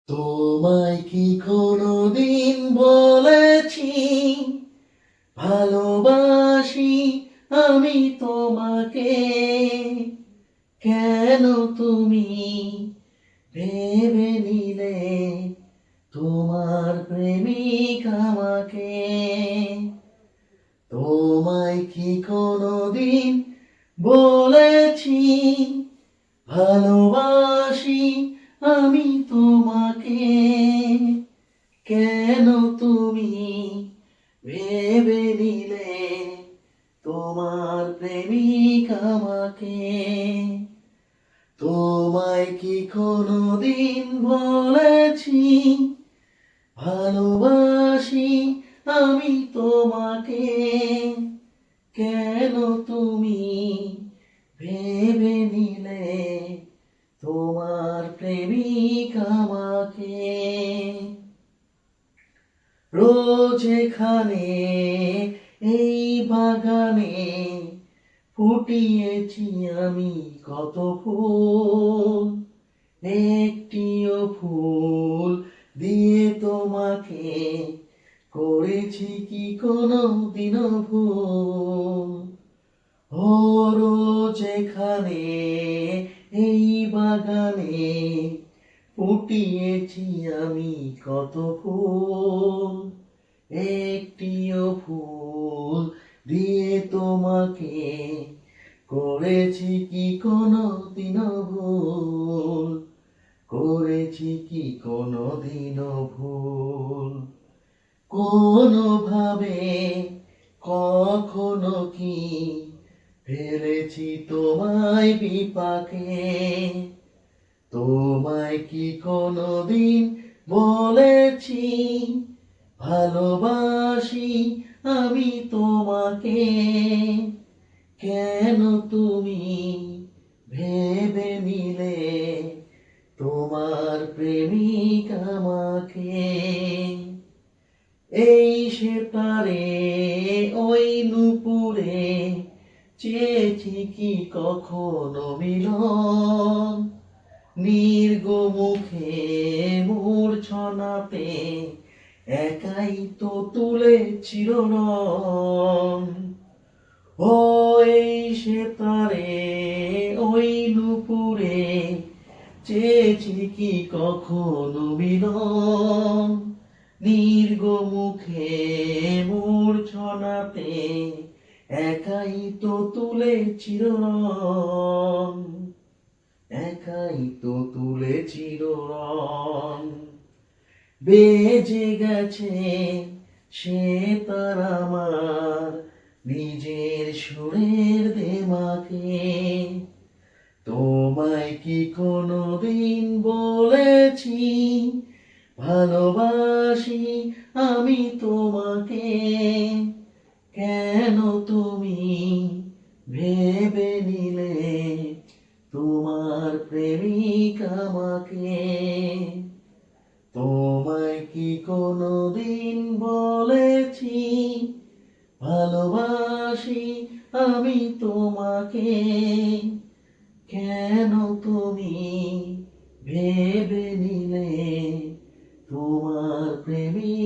তোমায় কি কোনোদিন বলেছি ভালোবাসি আমি তোমাকে? কেন তুমি ভেবে নিলে তোমার প্রেমিক আমাকে? তোমায় কি কোনোদিন বলেছি ভালোবাসি আমি তোমাকে? কেন তুমি ভেবে নিলে তোমার প্রেমিক আমাকে? তোমায় কি কোনোদিন বলেছি ভালোবাসি আমি তোমাকে? কেন তুমি ভেবে নিলে তোমার প্রেমিক আমাকে? রোজ এখানে এই বাগানে ফুটিয়েছি আমি কত ফুল, একটিও ফুল দিয়ে তোমাকে করেছি কি কোনো দিনও ভুল? ও রোজ এখানে এই বাগানে ফুটিয়েছি আমি কত ফুল, একটিও ফুল দিয়ে তোমাকে করেছি কি কোনো দিনও ভুল? করেছি কি কোনো দিনও ভুল? কোনোভাবে কখনো কি ফেলেছি তোমায় বিপাকে? তোমায় কি কোনোদিন বলেছি ভালোবাসি আমি তোমাকে? কেন তুমি ভেবে নিলে তোমার প্রেমিক আমাকে? এই সেপারে ওই নুপুরে চেয়েছি কি কখনো মিলন? নির্গমুখে মূর্ছনাতে একাই তো তুলেছিল রং। ও এই সেতারে ওই নুপুরে চেয়েছি কি কখনো মিলন? নির্গমুখে মূর্ছনাতে একাই তো তুলেছিল রং, একাই তো তুলেছিল রং। বেজে গেছে সে তার আমার নিজের সুরের দেমাকে। তোমায় কি কোনোদিন বলেছি ভালোবাসি আমি তোমাকে? কেন তুমি ভেবে নিলে তোমার প্রেমিক আমাকে? তোমায় কি কোনোদিন বলেছি ভালোবাসি আমি তোমাকে? কেন তুমি ভেবে নিলে তোমার প্রেমিক